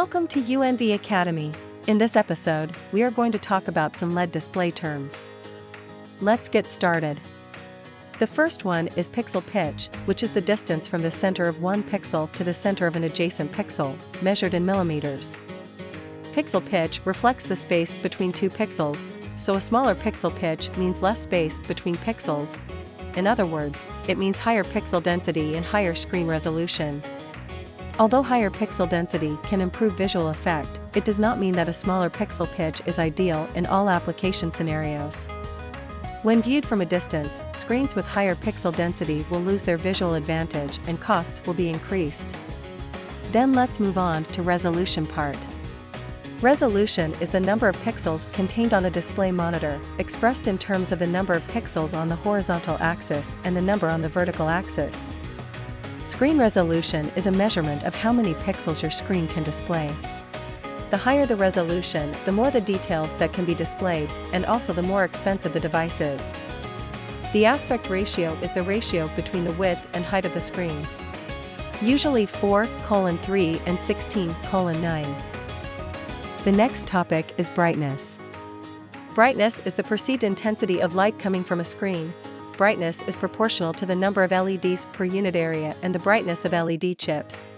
Welcome to UNV Academy. In this episode, we are going to talk about some LED display terms. Let's get started. The first one is pixel pitch, which is the distance from the center of one pixel to the center of an adjacent pixel, measured in millimeters. Pixel pitch reflects the space between two pixels, so a smaller pixel pitch means less space between pixels. In other words, it means higher pixel density and higher screen resolution. Although higher pixel density can improve visual effect, it does not mean that a smaller pixel pitch is ideal in all application scenarios. When viewed from a distance, screens with higher pixel density will lose their visual advantage and costs will be increased. Then let's move on to resolution part. Resolution is the number of pixels contained on a display monitor, expressed in terms of the number of pixels on the horizontal axis and the number on the vertical axis. Screen resolution is a measurement of how many pixels your screen can display. The higher the resolution, the more the details that can be displayed, and also the more expensive the device is. The aspect ratio is the ratio between the width and height of the screen. Usually 4:3 and 16:9. The next topic is brightness. Brightness is the perceived intensity of light coming from a screen. Brightness is proportional to the number of LEDs per unit area and the brightness of LED chips.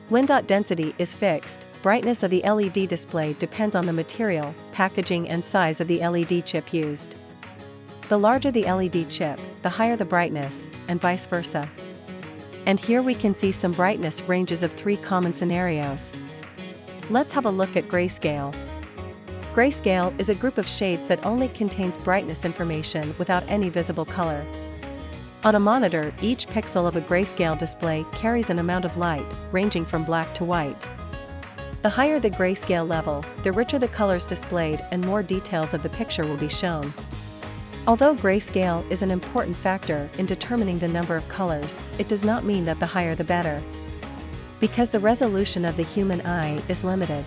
When dot density is fixed, brightness of the LED display depends on the material, packaging and size of the LED chip used. The larger the LED chip, the higher the brightness, and vice versa. And here we can see some brightness ranges of 3 common scenarios. Let's have a look at grayscale. Grayscale is a group of shades that only contains brightness information without any visible color. On a monitor, each pixel of a grayscale display carries an amount of light, ranging from black to white. The higher the grayscale level, the richer the colors displayed and more details of the picture will be shown. Although grayscale is an important factor in determining the number of colors, it does not mean that the higher the better, because the resolution of the human eye is limited.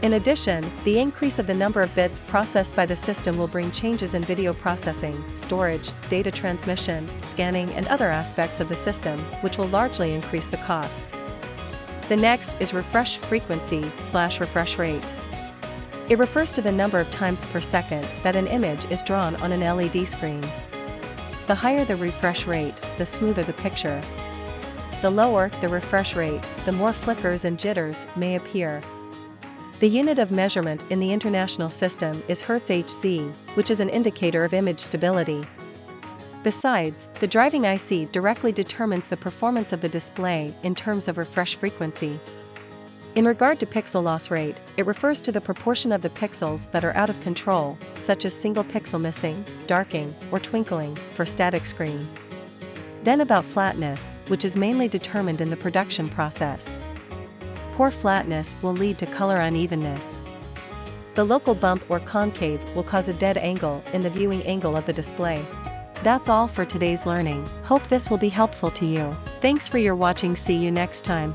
In addition, the increase of the number of bits processed by the system will bring changes in video processing, storage, data transmission, scanning and other aspects of the system, which will largely increase the cost. The next is refresh frequency/refresh rate. It refers to the number of times per second that an image is drawn on an LED screen. The higher the refresh rate, the smoother the picture. The lower the refresh rate, the more flickers and jitters may appear. The unit of measurement in the international system is Hz, which is an indicator of image stability. Besides, the driving IC directly determines the performance of the display in terms of refresh frequency. In regard to pixel loss rate, it refers to the proportion of the pixels that are out of control, such as single pixel missing, darking, or twinkling, for static screen. Then about flatness, which is mainly determined in the production process. Poor flatness will lead to color unevenness. The local bump or concave will cause a dead angle in the viewing angle of the display. That's all for today's learning. Hope this will be helpful to you. Thanks for your watching. See you next time.